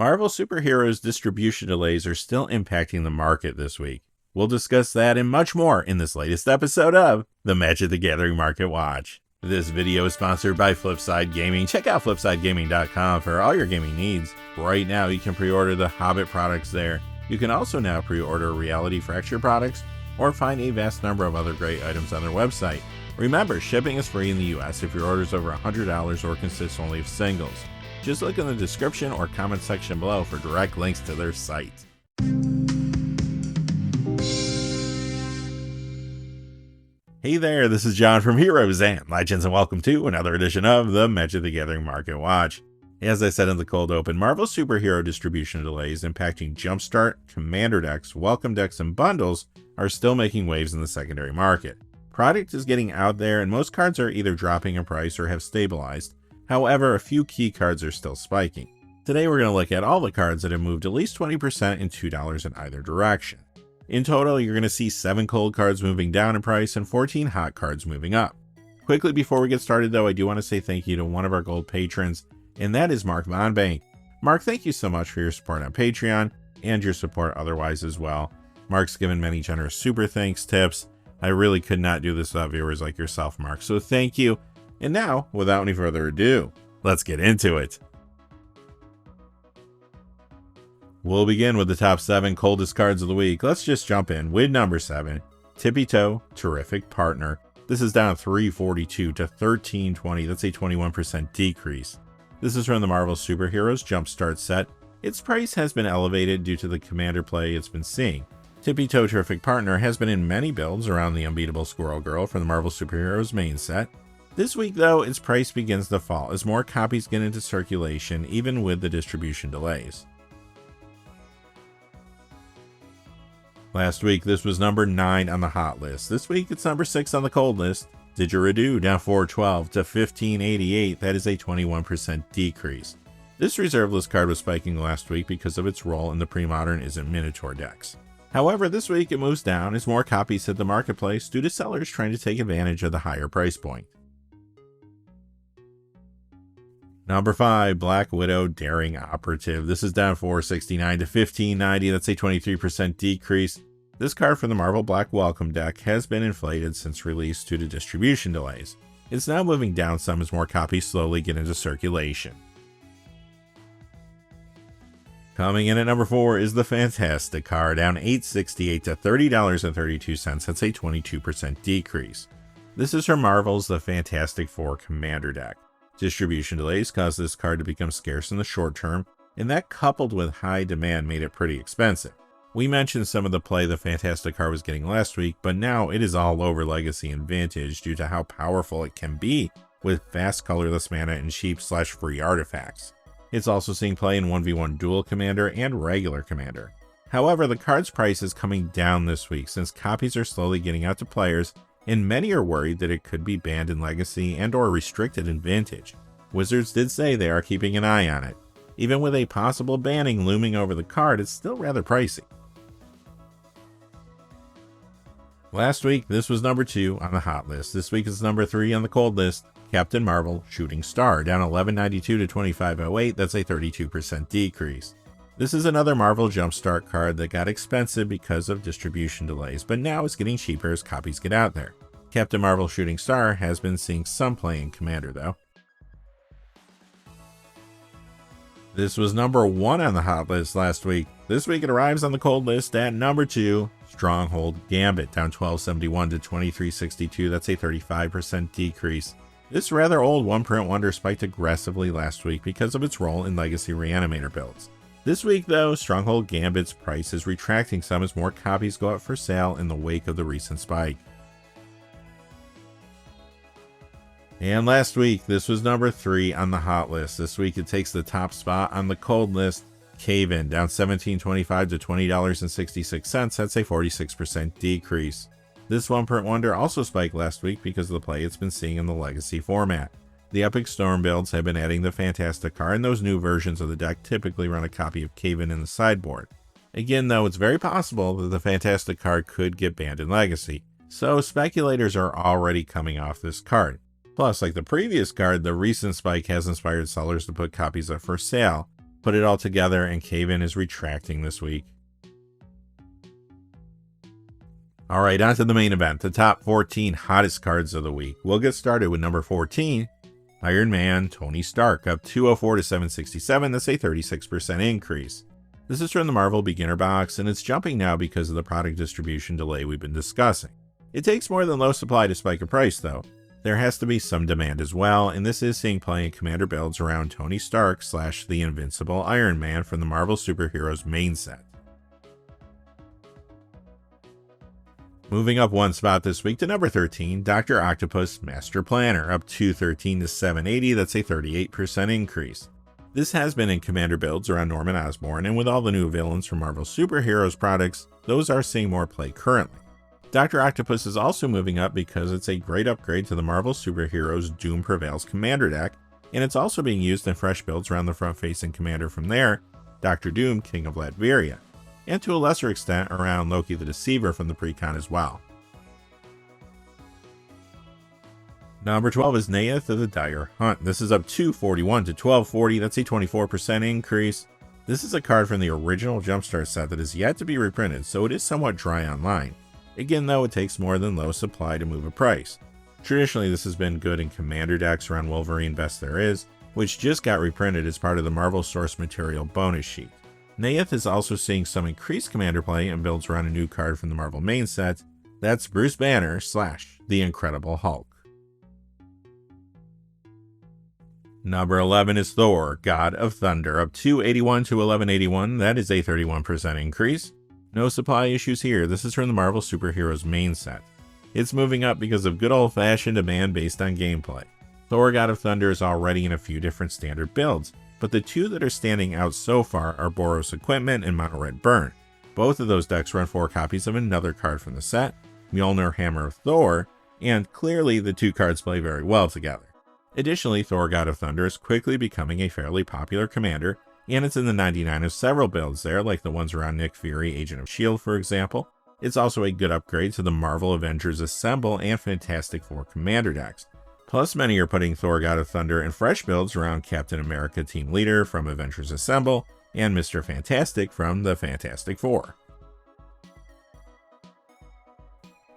Marvel superheroes distribution delays are still impacting the market this week. We'll discuss that and much more in this latest episode of the Magic the Gathering Market Watch. This video is sponsored by Flipside Gaming. Check out flipsidegaming.com for all your gaming needs. Right now, you can pre-order the Hobbit products there. You can also now pre-order Reality Fracture products or find a vast number of other great items on their website. Remember, shipping is free in the US if your order is over $100 or consists only of singles. Just look in the description or comment section below for direct links to their site. Hey there, this is John from Heroes and Legends, and welcome to another edition of the Magic the Gathering Market Watch. As I said in the cold open, Marvel superhero distribution delays impacting Jumpstart, Commander decks, Welcome decks, and bundles are still making waves in the secondary market. Product is getting out there and most cards are either dropping in price or have stabilized. However, a few key cards are still spiking. Today we're going to look at all the cards that have moved at least 20% and $2 in either direction. In total, you're going to see 7 cold cards moving down in price and 14 hot cards moving up. Quickly before we get started though, I do want to say thank you to one of our gold patrons, and that is Mark Vonbank. Mark, thank you so much for your support on Patreon and your support otherwise as well. Mark's given many generous super thanks tips. I really could not do this without viewers like yourself, Mark, so thank you. And now, without any further ado, let's get into it. We'll begin with the top 7 coldest cards of the week. Let's just jump in with number 7, Tippy Toe, Terrific Partner. This is down 342 to 1320. That's a 21% decrease. This is from the Marvel Superheroes Jumpstart set. Its price has been elevated due to the commander play it's been seeing. Tippy Toe, Terrific Partner has been in many builds around the unbeatable Squirrel Girl from the Marvel Superheroes main set. This week though, its price begins to fall as more copies get into circulation even with the distribution delays. Last week, this was number 9 on the hot list. This week, it's number 6 on the cold list. Didgeridoo down 412 to 1588. That is a 21% decrease. This reserve list card was spiking last week because of its role in the pre-modern Isn't Minotaur decks. However, this week it moves down as more copies hit the marketplace due to sellers trying to take advantage of the higher price point. Number 5, Black Widow Daring Operative. This is down 469 to 1590. That's a 23% decrease. This card from the Marvel Black Welcome deck has been inflated since release due to distribution delays. It's now moving down some as more copies slowly get into circulation. Coming in at number 4 is the Fantastic card, down $868 to $30.32. That's a 22% decrease. This is from Marvel's The Fantastic Four Commander deck. Distribution delays caused this card to become scarce in the short term, and that coupled with high demand made it pretty expensive. We mentioned some of the play the Fantastic card was getting last week, but now it is all over Legacy and Vintage due to how powerful it can be with fast colorless mana and cheap/free artifacts. It's also seeing play in 1v1 Dual Commander and Regular Commander. However, the card's price is coming down this week since copies are slowly getting out to players, and many are worried that it could be banned in Legacy and or restricted in Vintage. Wizards did say they are keeping an eye on it. Even with a possible banning looming over the card, it's still rather pricey. Last week, this was number 2 on the hot list. This week is number 3 on the cold list, Captain Marvel Shooting Star, down 1192 to 2508. That's a 32% decrease. This is another Marvel Jumpstart card that got expensive because of distribution delays, but now it's getting cheaper as copies get out there. Captain Marvel Shooting Star has been seeing some play in Commander though. This was number 1 on the hot list last week. This week it arrives on the cold list at number 2, Stronghold Gambit, down 1271 to 2362. That's a 35% decrease. This rather old one-print wonder spiked aggressively last week because of its role in Legacy Reanimator builds. This week though, Stronghold Gambit's price is retracting some as more copies go up for sale in the wake of the recent spike. And last week, this was number 3 on the hot list. This week it takes the top spot on the cold list, Cave-In, down $17.25 to $20.66. That's a 46% decrease. This one-print wonder also spiked last week because of the play it's been seeing in the Legacy format. The Epic Storm builds have been adding the Fantastic card, and those new versions of the deck typically run a copy of Cave-In in the sideboard. Again though, it's very possible that the Fantastic card could get banned in Legacy, so speculators are already coming off this card. Plus, like the previous card, the recent spike has inspired sellers to put copies up for sale. Put it all together, and Cave-In is retracting this week. Alright, on to the main event, the top 14 hottest cards of the week. We'll get started with number 14, Iron Man Tony Stark, up 204 to 767, that's a 36% increase. This is from the Marvel Beginner Box, and it's jumping now because of the product distribution delay we've been discussing. It takes more than low supply to spike a price though. There has to be some demand as well, and this is seeing play in Commander builds around Tony Stark / the Invincible Iron Man from the Marvel Superheroes main set. Moving up one spot this week to number 13, Dr. Octopus Master Planner, up 213 to 780, that's a 38% increase. This has been in Commander builds around Norman Osborn, and with all the new villains from Marvel Superheroes products, those are seeing more play currently. Dr. Octopus is also moving up because it's a great upgrade to the Marvel Superheroes Doom Prevails Commander deck, and it's also being used in fresh builds around the front-facing Commander from there, Dr. Doom, King of Latveria, and to a lesser extent around Loki the Deceiver from the Precon as well. Number 12 is Neath of the Dire Hunt. This is up 241 to 1240, that's a 24% increase. This is a card from the original Jumpstart set that is yet to be reprinted, so it is somewhat dry online. Again though, it takes more than low supply to move a price. Traditionally this has been good in Commander decks around Wolverine Best There Is, which just got reprinted as part of the Marvel Source Material bonus sheet. Neath is also seeing some increased Commander play and builds around a new card from the Marvel main set, that's Bruce Banner / the Incredible Hulk. Number 11 is Thor, God of Thunder, up 281 to 1181, that is a 31% increase. No supply issues here, this is from the Marvel Superheroes main set. It's moving up because of good old-fashioned demand based on gameplay. Thor, God of Thunder is already in a few different standard builds, but the two that are standing out so far are Boros Equipment and Mono Red Burn. Both of those decks run 4 copies of another card from the set, Mjolnir Hammer of Thor, and clearly the two cards play very well together. Additionally, Thor God of Thunder is quickly becoming a fairly popular commander, and it's in the 99 of several builds there, like the ones around Nick Fury, Agent of S.H.I.E.L.D. for example. It's also a good upgrade to the Marvel Avengers Assemble and Fantastic Four commander decks. Plus, many are putting Thor God of Thunder in fresh builds around Captain America Team Leader from Avengers Assemble and Mr. Fantastic from the Fantastic Four.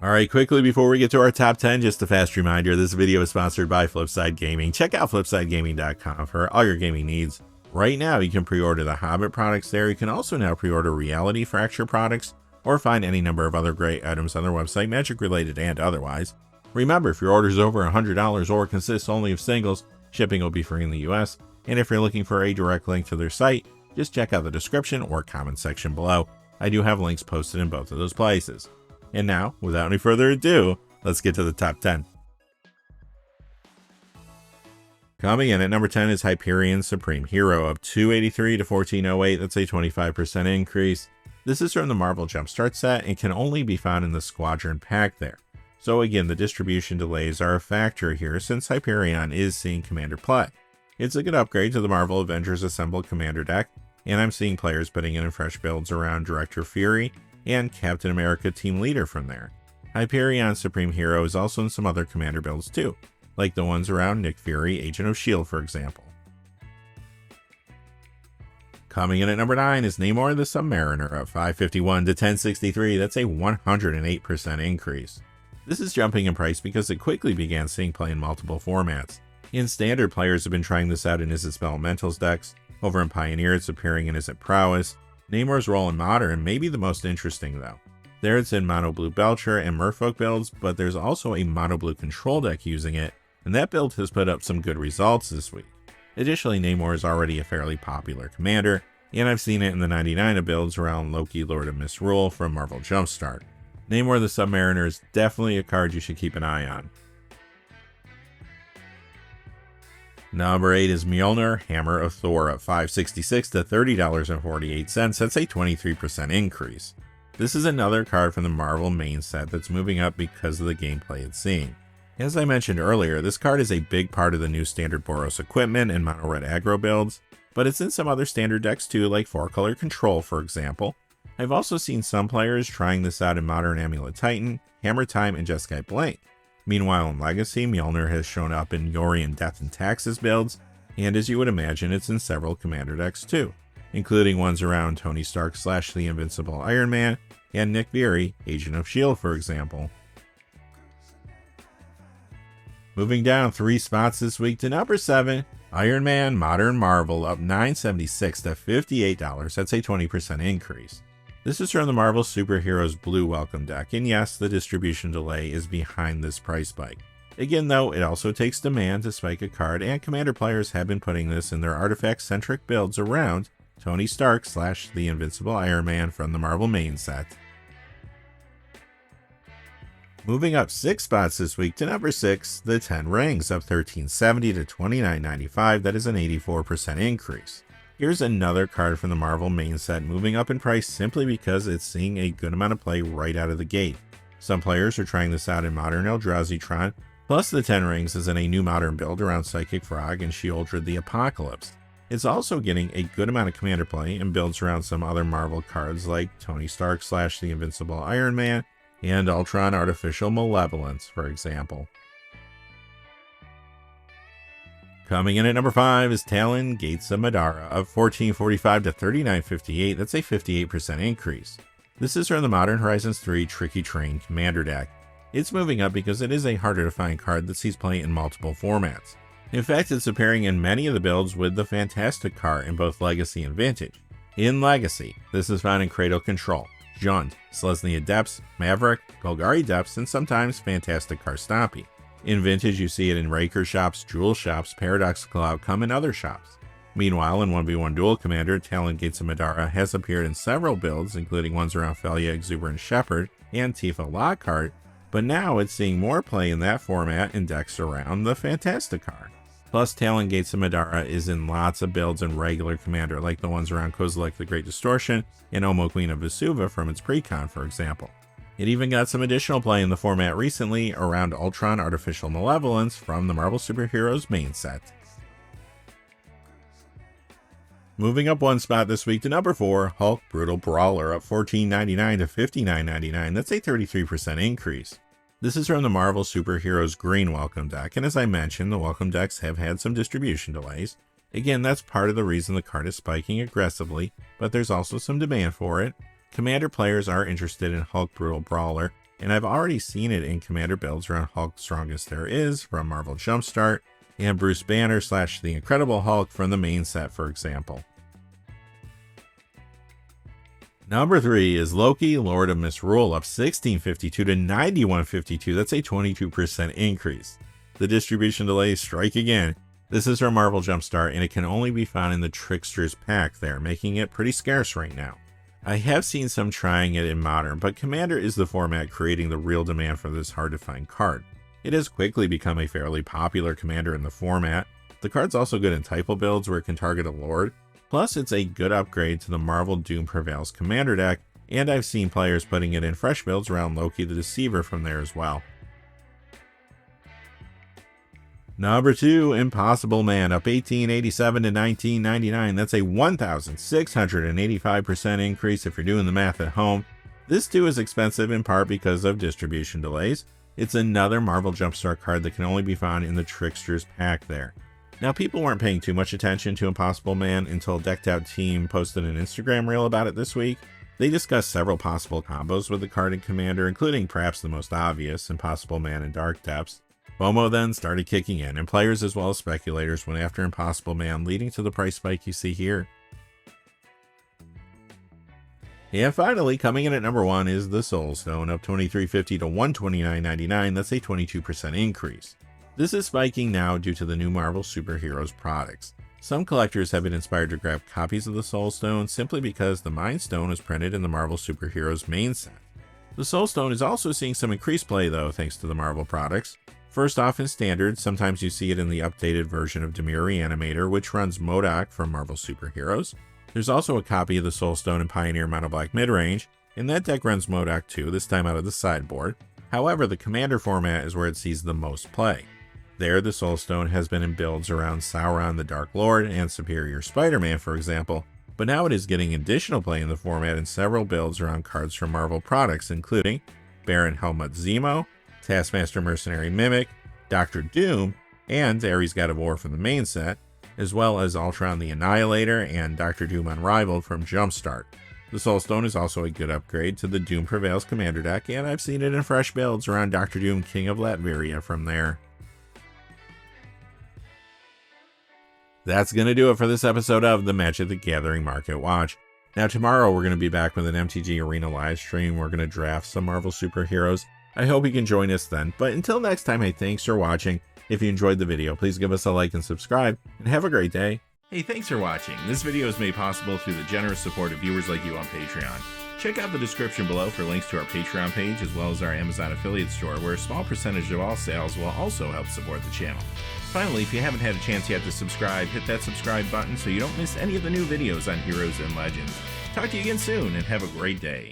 Alright, quickly before we get to our top 10, just a fast reminder, this video is sponsored by Flipside Gaming. Check out flipsidegaming.com for all your gaming needs. Right now, you can pre-order the Hobbit products there. You can also now pre-order Reality Fracture products, or find any number of other great items on their website, magic related and otherwise. Remember, if your order is over $100 or consists only of singles, shipping will be free in the US, and if you're looking for a direct link to their site, just check out the description or comment section below. I do have links posted in both of those places. And now, without any further ado, let's get to the top 10. Coming in at number 10 is Hyperion Supreme Hero, up 283 to 1408, that's a 25% increase. This is from the Marvel Jumpstart set and can only be found in the Squadron pack there. So again, the distribution delays are a factor here since Hyperion is seeing commander play. It's a good upgrade to the Marvel Avengers Assemble commander deck, and I'm seeing players putting in fresh builds around Director Fury and Captain America Team Leader from there. Hyperion Supreme Hero is also in some other commander builds too, like the ones around Nick Fury, Agent of S.H.I.E.L.D. for example. Coming in at number 9 is Namor the Submariner, up 551 to 1063, that's a 108% increase. This is jumping in price because it quickly began seeing play in multiple formats. In Standard, players have been trying this out in Izzet Elementals decks. Over in Pioneer, it's appearing in Izzet Prowess. Namor's role in Modern may be the most interesting though. There it's in Mono Blue Belcher and Merfolk builds, but there's also a Mono Blue control deck using it, and that build has put up some good results this week. Additionally, Namor is already a fairly popular commander, and I've seen it in the 99 of builds around Loki Lord of Misrule from Marvel Jumpstart. Namor the Submariner is definitely a card you should keep an eye on. Number 8 is Mjolnir Hammer of Thor, up 566 to $30.48, that's a 23% increase. This is another card from the Marvel main set that's moving up because of the gameplay it's seeing. As I mentioned earlier, this card is a big part of the new standard Boros Equipment and Mono Red aggro builds, but it's in some other standard decks too, like 4-color Control for example. I've also seen some players trying this out in Modern Amulet Titan, Hammer Time, and Jeskai Blank. Meanwhile in Legacy, Mjolnir has shown up in Yorion Death and Taxes builds, and as you would imagine, it's in several Commander decks too, including ones around Tony Stark / the Invincible Iron Man and Nick Fury, Agent of S.H.I.E.L.D. for example. Moving down 3 spots this week to number 7, Iron Man Modern Marvel up $9.76 to $58. That's a 20% increase. This is from the Marvel Superheroes Blue Welcome deck, and yes, the distribution delay is behind this price spike. Again though, it also takes demand to spike a card, and Commander players have been putting this in their artifact-centric builds around Tony Stark / the Invincible Iron Man from the Marvel main set. Moving up 6 spots this week to number 6, the 10 Rings up $13.70 to $29.95. That is an 84% increase. Here's another card from the Marvel main set moving up in price simply because it's seeing a good amount of play right out of the gate. Some players are trying this out in Modern Eldrazi, plus the 10 Rings is in a new Modern build around Psychic Frog and Shieldred the Apocalypse. It's also getting a good amount of Commander play and builds around some other Marvel cards like Tony Stark / the Invincible Iron Man and Ultron Artificial Malevolence, for example. Coming in at number 5 is Talon Gates of Madara of $14.45 to $39.58. That's a 58% increase. This is from the Modern Horizons 3 Tricky Train Commander deck. It's moving up because it is a harder to find card that sees play in multiple formats. In fact, it's appearing in many of the builds with the Fantastic card in both Legacy and Vintage. In Legacy, this is found in Cradle Control, Jund, Selesnya Depths, Maverick, Golgari Depths, and sometimes Fantastic Karstompy. In Vintage, you see it in Raker shops, Jewel shops, Paradoxical Outcome, and other shops. Meanwhile, in 1v1 Duel Commander, Talon Gates of Madara has appeared in several builds, including ones around Felia, Exuberant Shepherd, and Tifa Lockhart, but now it's seeing more play in that format in decks around the Fantastic card. Plus, Talon Gates of Madara is in lots of builds in regular Commander, like the ones around Kozilek the Great Distortion and Omo Queen of Vesuva from its precon, for example. It even got some additional play in the format recently around Ultron Artificial Malevolence from the Marvel Superheroes main set. Moving up 1 spot this week to number 4, Hulk Brutal Brawler up $14.99 to $59.99. That's a 33% increase. This is from the Marvel Superheroes Green Welcome deck, and as I mentioned, the Welcome decks have had some distribution delays. Again, that's part of the reason the card is spiking aggressively, but there's also some demand for it. Commander players are interested in Hulk Brutal Brawler, and I've already seen it in Commander builds around Hulk Strongest There Is from Marvel Jumpstart, and Bruce Banner / the Incredible Hulk from the main set, for example. Number 3 is Loki, Lord of Misrule, up $16.52 to $91.52. That's a 22% increase. The distribution delays strike again. This is from Marvel Jumpstart, and it can only be found in the Tricksters pack there, making it pretty scarce right now. I have seen some trying it in Modern, but Commander is the format creating the real demand for this hard-to-find card. It has quickly become a fairly popular Commander in the format. The card's also good in Typo builds where it can target a Lord. Plus, it's a good upgrade to the Marvel Doom Prevails Commander deck, and I've seen players putting it in fresh builds around Loki the Deceiver from there as well. Number 2, Impossible Man, up $18.87 to $19.99. That's a 1,685% increase if you're doing the math at home. This too is expensive in part because of distribution delays. It's another Marvel Jumpstart card that can only be found in the Tricksters pack there. Now, people weren't paying too much attention to Impossible Man until Decked Out Team posted an Instagram reel about it this week. They discussed several possible combos with the card in Commander, including perhaps the most obvious, Impossible Man in Dark Depths. FOMO then started kicking in, and players as well as speculators went after Impossible Man, leading to the price spike you see here. And finally, coming in at number 1 is the Soul Stone, up $23.50 to $129.99. That's a 22% increase. This is spiking now due to the new Marvel Superheroes products. Some collectors have been inspired to grab copies of the Soul Stone simply because the Mind Stone is printed in the Marvel Superheroes main set. The Soul Stone is also seeing some increased play though thanks to the Marvel products. First off in Standard, sometimes you see it in the updated version of Dimir Reanimator, which runs MODOK from Marvel Superheroes. There's also a copy of the Soul Stone in Pioneer Mono Black Midrange, and that deck runs MODOK too, this time out of the sideboard. However, the Commander format is where it sees the most play. There, the Soul Stone has been in builds around Sauron the Dark Lord and Superior Spider-Man, for example, but now it is getting additional play in the format in several builds around cards from Marvel products, including Baron Helmut Zemo, Taskmaster Mercenary Mimic, Doctor Doom, and Ares God of War from the main set, as well as Ultron the Annihilator and Dr. Doom Unrivaled from Jumpstart. The Soul Stone is also a good upgrade to the Doom Prevails Commander deck, and I've seen it in fresh builds around Dr. Doom King of Latveria from there. That's going to do it for this episode of the Magic the Gathering Market Watch. Now tomorrow we're going to be back with an MTG Arena live stream. We're going to draft some Marvel superheroes. I hope you can join us then, but until next time, hey, thanks for watching. If you enjoyed the video, please give us a like and subscribe, and have a great day. Hey, thanks for watching. This video is made possible through the generous support of viewers like you on Patreon. Check out the description below for links to our Patreon page as well as our Amazon affiliate store, where a small percentage of all sales will also help support the channel. Finally, if you haven't had a chance yet to subscribe, hit that subscribe button so you don't miss any of the new videos on Heroes and Legends. Talk to you again soon, and have a great day.